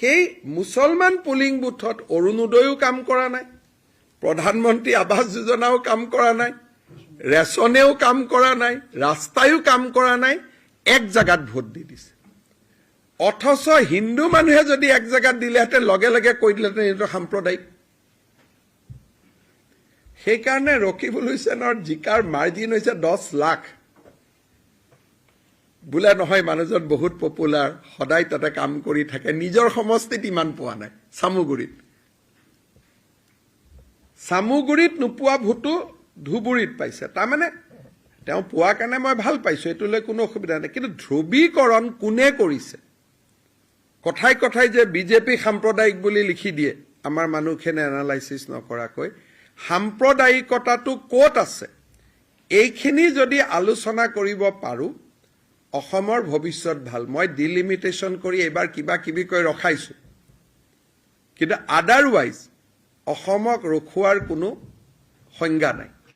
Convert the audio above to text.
সেই মুছলমান পুলিং বুথত অৰুণোদয়ো কাম কৰা নাই, প্ৰধানমন্ত্ৰী আৱাস যোজনাও কাম কৰা নাই, ৰেচনেও কাম কৰা নাই, ৰাস্তায়ো কাম কৰা নাই, এক জাগাত ভোট দি দিছে। অথচ হিন্দু মানুহে যদি এক জাগাত দিলেহেঁতেন লগে লগে কৈ দিলেহেঁতেন এইটো সাম্প্ৰদায়িক। সেইকাৰণে ৰকিবুল হুছেইনৰ জিকাৰ মাৰ্জিন হৈছে 10 লাখ। বোলে নহয় মানুহজন বহুত পপুলাৰ, সদায় তাতে কাম কৰি থাকে, নিজৰ সমষ্টিত ইমান পোৱা নাই। চামুগুৰিত নোপোৱা ভোটো ধুবুৰীত পাইছে। তাৰমানে তেওঁ পোৱা কাৰণে মই ভাল পাইছো, এইটোলৈ কোনো অসুবিধা নাই। কিন্তু ধ্ৰুৱীকৰণ কোনে কৰিছে? কথাই কথাই যে বিজেপি সাম্প্ৰদায়িক বুলি লিখি দিয়ে আমাৰ মানুহখিনিয়ে এনালাইচিছ নকৰাকৈ, সাম্প্ৰদায়িকতাটো ক'ত আছে এইখিনি যদি আলোচনা কৰিব পাৰো, অসমৰ ভৱিষ্যত ভাল। মই ডিলিমিটেশ্যন কৰি এইবাৰ কিবা কিবি কৈ ৰখাইছো, কিন্তু আদাৰৱাইজ অসমক ৰখুৱাৰ কোনো সংজ্ঞা নাই।